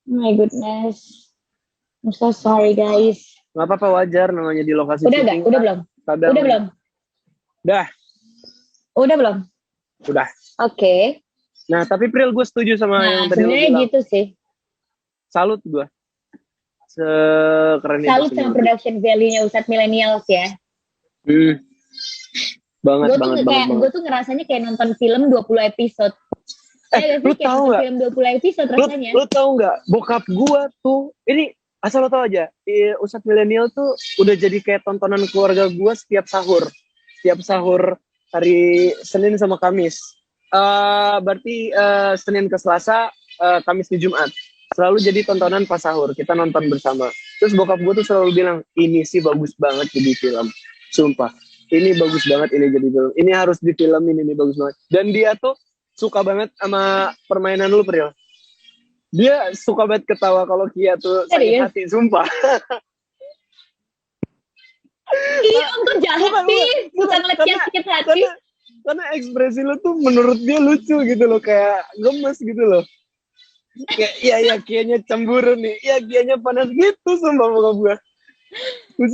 My goodness. I'm so sorry guys. Nggak apa-apa, wajar namanya di lokasi Udah syuting. Udah belum? Kadang, Udah belum? Dah. Udah belum? Udah. Oke. Nah, tapi Pril, gue setuju sama yang tadi lo sebenarnya bilang. gitu sih. Salut gue. Sekeren itu. Salut sama production value-nya Ustadz Millennials ya. Banget. Gue tuh ngerasanya kayak nonton film 20 episode. Lu tahu nggak? Film 20 episode rasanya. Lu tahu nggak? Bokap gue tuh, ini asal lo tau aja, Ustadz Millennial tuh udah jadi kayak tontonan keluarga gue setiap sahur. Setiap sahur hari Senin sama Kamis. Berarti Senin ke Selasa, Kamis ke Jumat. Selalu jadi tontonan pas sahur, kita nonton bersama. Terus bokap gue tuh selalu bilang, ini sih bagus banget jadi film. Sumpah, ini bagus banget ini jadi film. Ini harus difilmin, ini bagus banget. Dan dia tuh suka banget sama permainan lu, Pril. Dia suka banget ketawa kalau Kia tuh sakit hati, sumpah. Iya, untuk jahat sih, bukan ngeliat Kia sakit hati. Karena ekspresi lu tuh menurut dia lucu gitu loh, kayak gemes gitu loh. Kayak iya Kianya cemburu nih, iya Kianya panas gitu, sumpah bokap gue.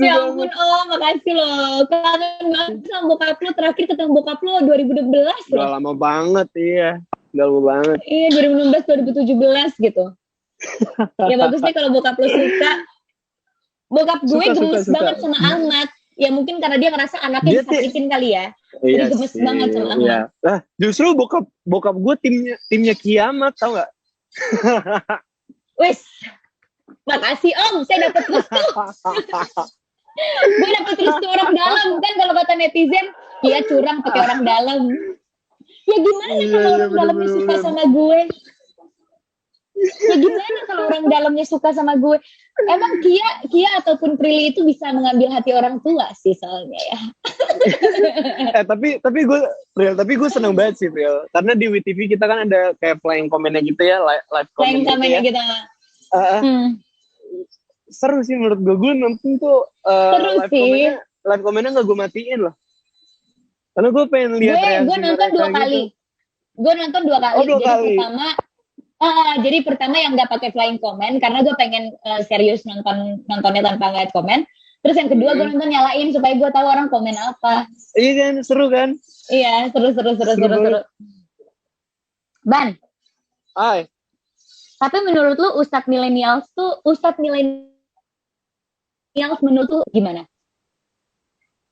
Ya ampun, makasih loh. Kangen banget sama bokap lu. Terakhir ketemu bokap lu 2012 loh. Udah lama banget, iya. Udah lama banget. Iya, 2016, 2017 gitu. Ya bagus deh kalau bokap lu suka. Bokap gue gemes banget sama Ahmad. Ya mungkin karena dia ngerasa anaknya disakitin kali ya. Jadi gemes banget sama Ahmad. Iya. Nah, justru bokap gue timnya Kiamat, tau gak? Wis, makasih Om, saya dapat restu. Gue dapat restu orang dalam kan, kalau kata netizen, Kia curang pakai orang dalam. Ya gimana kalau orang dalamnya suka sama gue? Ya gimana kalau orang dalamnya suka sama gue? Emang Kia ataupun Prilly itu bisa mengambil hati orang tua sih soalnya ya. Tapi gue seneng banget sih, Pril. Karena di WTV kita kan ada kayak playing comment-nya gitu ya, live comment gitu ya. Gitu. Seru sih menurut gue nonton tuh live comment-nya nggak gue matiin loh. Karena gue pengen lihat reaksi gue nonton dua kali. Gue nonton dua kali. Jadi pertama yang nggak pakai flying comment karena gue pengen serius nontonnya tanpa ngeliat komen. Terus yang kedua gue nonton nyalain supaya gue tahu orang komen apa. Iya kan, seru kan? Iya, seru. Ban. Hai. Tapi menurut lu Ustadz Millennials menurut lu gimana?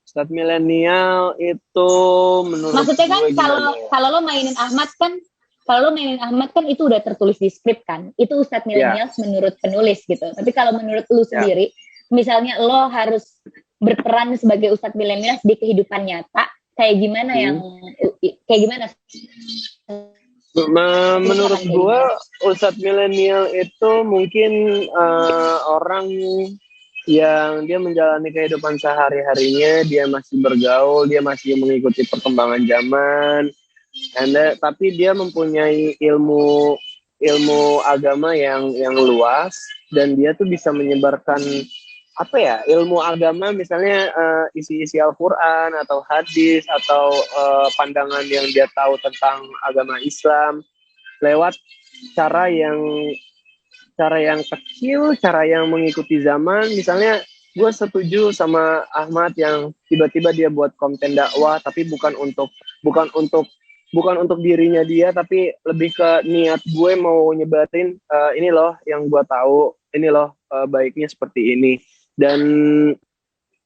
Ustadz Millennial itu menurut maksudnya kan kalau lo mainin Ahmad kan itu udah tertulis di skrip kan. Itu Ustadz Millennials menurut penulis gitu. Tapi kalau menurut lu sendiri, misalnya lo harus berperan sebagai Ustadz Millennials di kehidupan nyata, kayak gimana menurut gue Ustadz Millennial itu mungkin orang yang dia menjalani kehidupan sehari-harinya, dia masih bergaul, dia masih mengikuti perkembangan zaman, tapi dia mempunyai ilmu agama yang luas, dan dia tuh bisa menyebarkan ilmu agama, misalnya isi-isi Al-Quran atau hadis atau pandangan yang dia tahu tentang agama Islam lewat cara yang kecil, cara yang mengikuti zaman. Misalnya gue setuju sama Ahmad yang tiba-tiba dia buat konten dakwah, tapi bukan untuk dirinya dia, tapi lebih ke niat gue mau nyebarin ini loh yang gue tahu, ini loh baiknya seperti ini. Dan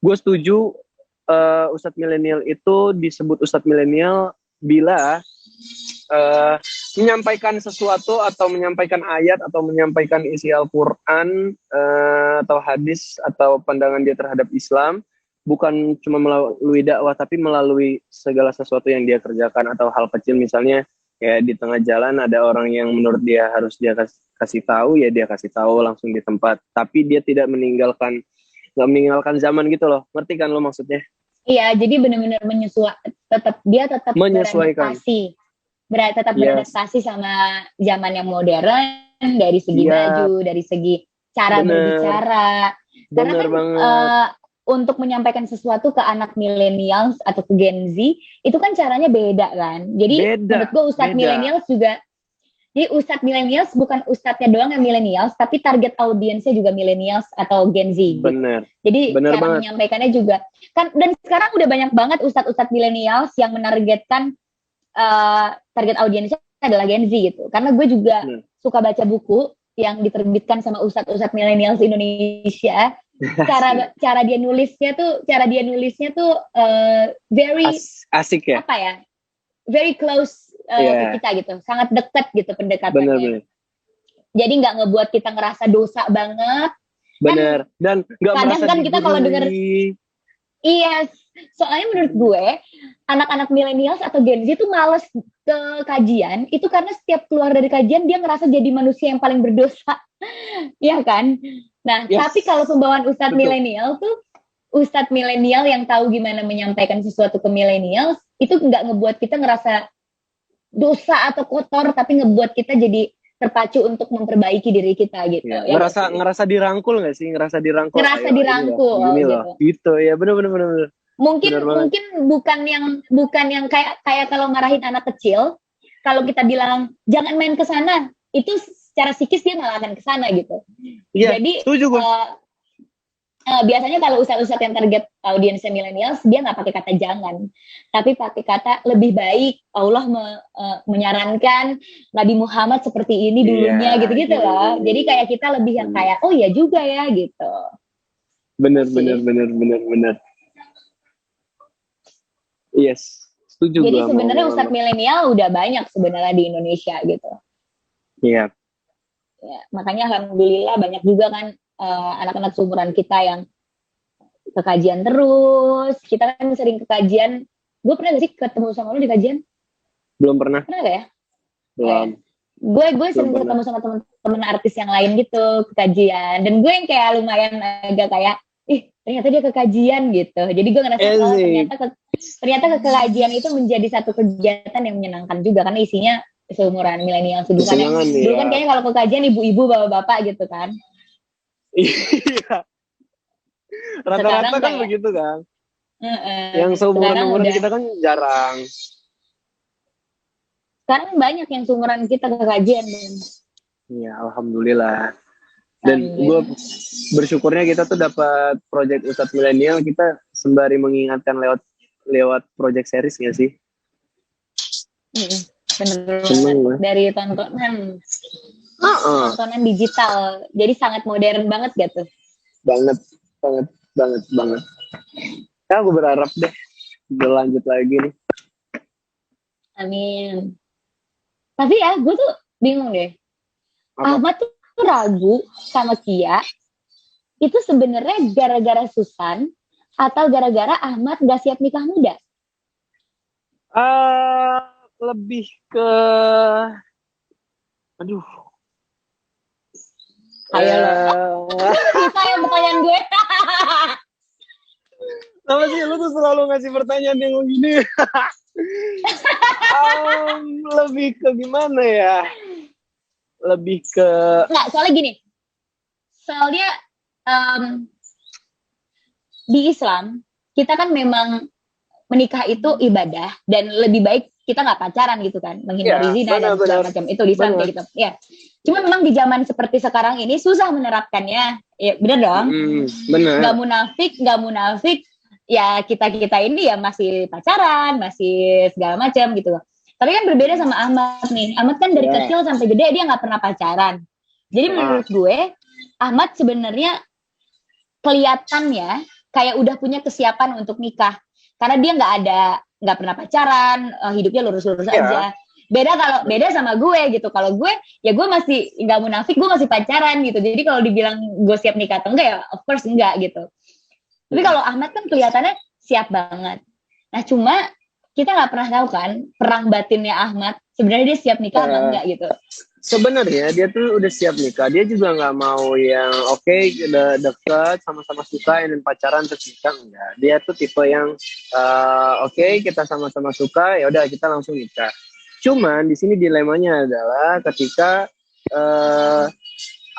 gue setuju Ustadz Millennial itu disebut Ustadz Millennial bila menyampaikan sesuatu atau menyampaikan ayat atau menyampaikan isi Al-Quran atau hadis atau pandangan dia terhadap Islam, bukan cuma melalui dakwah tapi melalui segala sesuatu yang dia kerjakan, atau hal kecil misalnya kayak di tengah jalan ada orang yang menurut dia harus dia kasih tahu, ya dia kasih tahu langsung di tempat, tapi dia tidak meninggalkan zaman gitu loh. Ngerti kan lo maksudnya? Iya, jadi benar-benar tetap menyesuaikan. Beradaptasi sama zaman yang modern, dari segi baju, dari segi cara berbicara. Karena kan untuk menyampaikan sesuatu ke anak millennials atau ke Gen Z, itu kan caranya beda kan. Jadi menurut gue Ustadz Millennials juga Jadi Ustadz millennials bukan ustadznya doang yang millennials, tapi target audiensnya juga millennials atau Gen Z. Gitu. Bener. Jadi Bener cara banget. menyampaikannya juga kan, dan sekarang udah banyak banget ustadz-ustadz millennials yang menargetkan target audiensnya adalah Gen Z gitu. Karena gue juga suka baca buku yang diterbitkan sama ustadz-ustadz millennials Indonesia. cara dia nulisnya tuh very asik ya. Apa ya? Very close ke kita gitu, sangat dekat gitu pendekatannya. Bener. Jadi nggak ngebuat kita ngerasa dosa banget. Bener. Dan nggak merasa kan kita kalau denger, iya, soalnya menurut gue anak-anak millennials atau Gen Z tuh males ke kajian itu karena setiap keluar dari kajian dia ngerasa jadi manusia yang paling berdosa, ya kan? Nah, tapi kalau pembawaan ustadz milenial tuh ustadz milenial yang tahu gimana menyampaikan sesuatu ke millennials itu nggak ngebuat kita ngerasa dosa atau kotor, tapi ngebuat kita jadi terpacu untuk memperbaiki diri kita gitu. Ya, ngerasa dirangkul nggak sih? Ngerasa dirangkul gini loh. Gitu ya, bener. Mungkin bukan yang kayak kalau marahin anak kecil, kalau kita bilang jangan main ke sana, itu secara psikis dia malah akan ke sana gitu. Iya, jadi setuju gue. Biasanya kalau ustadz-ustadz yang target audiensnya millennials, dia nggak pakai kata jangan, tapi pakai kata lebih baik. Allah menyarankan Nabi Muhammad seperti ini dulunya, gitu-gitu lah. Jadi kayak kita lebih yang kayak, oh ya juga ya gitu. Bener. Yes, setuju. Jadi sebenarnya ustadz milenial udah banyak sebenarnya di Indonesia gitu. Iya. Ya, makanya alhamdulillah banyak juga kan anak-anak seumuran kita yang ke kajian terus. Kita kan sering ke kajian. Gue pernah gak sih ketemu sama lu di kajian? Belum pernah. Pernah gak ya? Belum. Gue sering ketemu sama temen-temen artis yang lain gitu ke kajian. Dan gue yang kayak lumayan agak kayak, ternyata dia ke kajian gitu. Jadi gue ngerasa ternyata ke kajian itu menjadi satu kegiatan yang menyenangkan juga, karena isinya seumuran milenial dulu kan kayaknya kalau ke kajian ibu-ibu bapak-bapak gitu kan. Iya. Rata-rata kan begitu kan. Yang seumuran kita kan jarang. Sekarang banyak yang seumuran kita ke kajian. Iya, alhamdulillah. Dan gue bersyukurnya kita tuh dapat project Ustadz Milenial, kita sembari mengingatkan lewat project series nggak sih? Bener banget. Dari tontonan digital, jadi sangat modern banget gitu. Banget. Ya, gue berharap deh berlanjut lagi nih. Amin. Tapi ya, gue tuh bingung deh. Ahmad tuh ragu sama Kia. Itu sebenarnya gara-gara Susan atau gara-gara Ahmad gak siap nikah muda? Lebih ke, aduh. Ayo bisa yang pertanyaan gue. Kenapa sih lu tuh selalu ngasih pertanyaan yang begini? Lebih ke gimana ya? Lebih ke... Nggak, soalnya gini. Soalnya di Islam, kita kan memang menikah itu ibadah, dan lebih baik kita nggak pacaran gitu kan, menghindari zina dan segala macam itu di Islam kayak gitu. Ya, cuma memang di zaman seperti sekarang ini susah menerapkannya. Ya, bener dong. Bener. Nggak munafik. Ya kita ini ya masih pacaran, masih segala macam gitu. Tapi kan berbeda sama Ahmad nih. Ahmad kan dari kecil sampai gede dia nggak pernah pacaran. Jadi menurut gue, Ahmad sebenarnya kelihatannya kayak udah punya kesiapan untuk nikah. Karena dia nggak pernah pacaran, hidupnya lurus-lurus aja. Beda sama gue gitu. Kalau gue, ya gue masih nggak munafik, gue masih pacaran gitu. Jadi kalau dibilang gue siap nikah atau enggak, ya of course enggak gitu. Tapi kalau Ahmad kan kelihatannya siap banget. Nah cuma kita nggak pernah tahu kan perang batinnya Ahmad. Sebenarnya dia siap nikah atau enggak gitu. Sebenarnya dia tuh udah siap nikah. Dia juga nggak mau yang udah deket, sama-sama suka, dan pacaran terus nikah, enggak. Dia tuh tipe yang kita sama-sama suka, ya udah kita langsung nikah. Cuman di sini dilemanya adalah ketika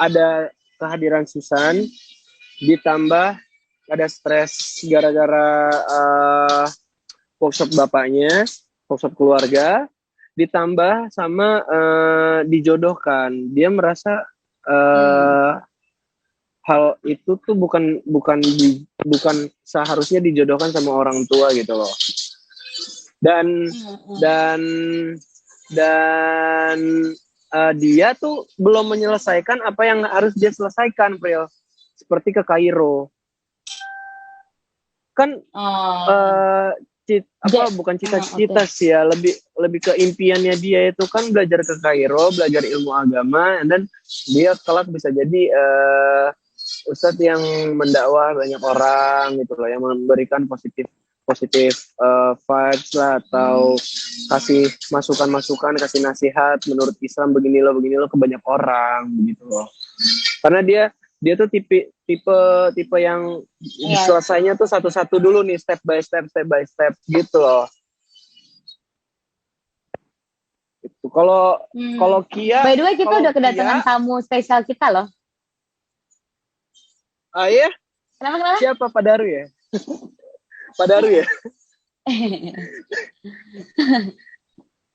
ada kehadiran Susan, ditambah ada stres gara-gara workshop bapaknya, workshop keluarga, ditambah sama dijodohkan. Dia merasa hal itu tuh bukan seharusnya dijodohkan sama orang tua gitu loh. Dan dia tuh belum menyelesaikan apa yang harus dia selesaikan, Pril. Seperti ke Kairo. Kan bukan cita-cita sih ya, lebih ke impiannya dia itu kan belajar ke Kairo, belajar ilmu agama, dan dia kelak bisa jadi ustadz yang mendakwah banyak orang gitu loh, yang memberikan positif vibes lah, atau kasih masukan, kasih nasihat menurut Islam begini loh ke banyak orang begitu loh. Karena dia tuh tipe yang selesainya tuh satu-satu dulu nih, step by step gitu loh. Itu kalau Kia, by the way kita udah kedatangan tamu spesial kita loh. Ah iya? Kenapa? Siapa? Pak Daru ya? Pak Daru ya?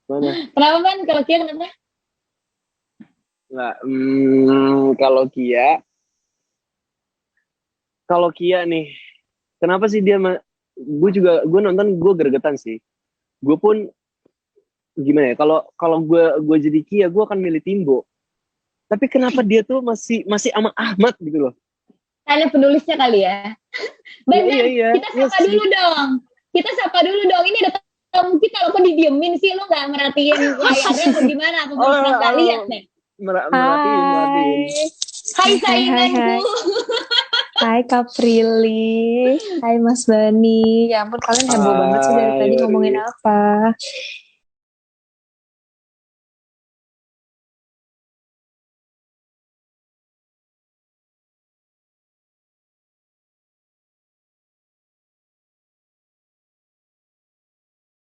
Mana? Kenapa Man? Kalau Kia kenapa? Nggak, kalau Kia nih, kenapa sih dia? Gue nonton, gue gregetan sih. Gue pun gimana ya? Kalau gue jadi Kia, gue akan milih Timbo. Tapi kenapa dia tuh masih sama Ahmad gitu loh? Tanya penulisnya kali ya. Iya. Kita sapa dulu dong. Ini ada tamu kita, lo kok didiemin sih? Lo nggak merhatiin layarnya atau gimana? Aku belum pernah lihat nih. Merhatiin. Hai sainganku. Hai Kak Prilly. Hai Mas Bani. Ya ampun, kalian heboh banget sih dari tadi ngomongin apa.